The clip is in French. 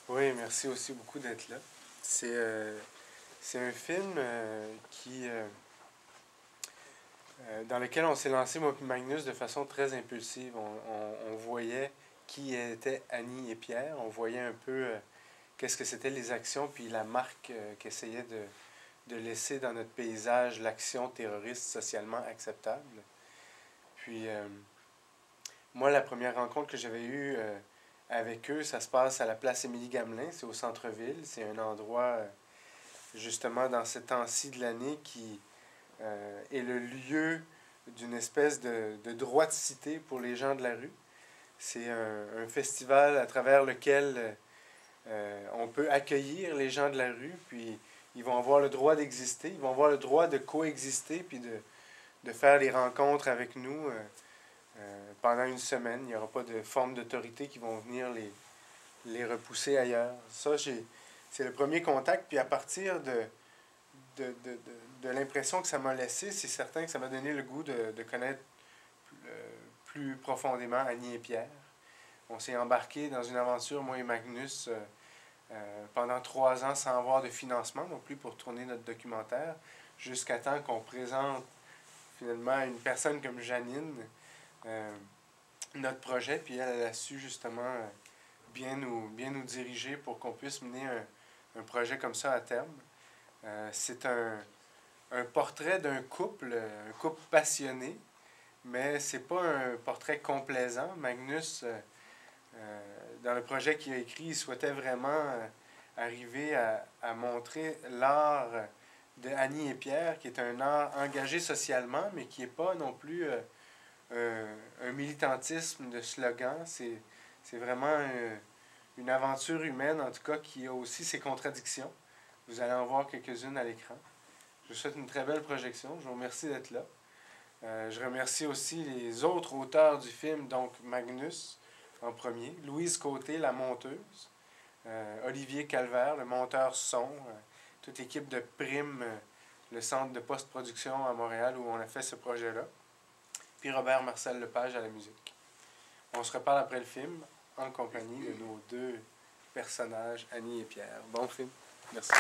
Oui, merci aussi beaucoup d'être là. C'est un film dans lequel on s'est lancé, moi et Magnus, de façon très impulsive. On voyait qui étaient Annie et Pierre. On voyait un peu qu'est-ce que c'était les actions, puis la marque qu'essayait de laisser dans notre paysage l'action terroriste socialement acceptable. Puis, moi, la première rencontre que j'avais eue avec eux, ça se passe à la place Émilie-Gamelin, c'est au centre-ville. C'est un endroit, justement, dans ce temps-ci de l'année qui est le lieu d'une espèce de droit de cité pour les gens de la rue. C'est un festival à travers lequel on peut accueillir les gens de la rue, puis ils vont avoir le droit d'exister, ils vont avoir le droit de coexister, puis de faire des rencontres avec nous pendant une semaine. Il n'y aura pas de forme d'autorité qui vont venir les repousser ailleurs. Ça, c'est le premier contact, puis à partir de, de, de, de l'impression que ça m'a laissé, c'est certain que ça m'a donné le goût de connaître plus profondément Annie et Pierre. On s'est embarqué dans une aventure, moi et Magnus, pendant 3 ans sans avoir de financement non plus pour tourner notre documentaire, jusqu'à temps qu'on présente finalement une personne comme Janine notre projet, puis elle a su justement bien nous diriger pour qu'on puisse mener un projet comme ça à terme. C'est un portrait d'un couple, un couple passionné, mais c'est pas un portrait complaisant. Magnus, dans le projet qu'il a écrit, il souhaitait vraiment arriver à montrer l'art de Annie et Pierre, qui est un art engagé socialement, mais qui n'est pas non plus un militantisme de slogan. C'est vraiment une aventure humaine, en tout cas, qui a aussi ses contradictions. Vous allez en voir quelques-unes à l'écran. Je vous souhaite une très belle projection. Je vous remercie d'être là. Je remercie aussi les autres auteurs du film, donc Magnus en premier, Louise Côté, la monteuse, Olivier Calvaire, le monteur son, toute l'équipe de Prime, le centre de post-production à Montréal où on a fait ce projet-là, puis Robert Marcel Lepage à la musique. On se reparle après le film en compagnie de nos deux personnages, Annie et Pierre. Bon film. Merci.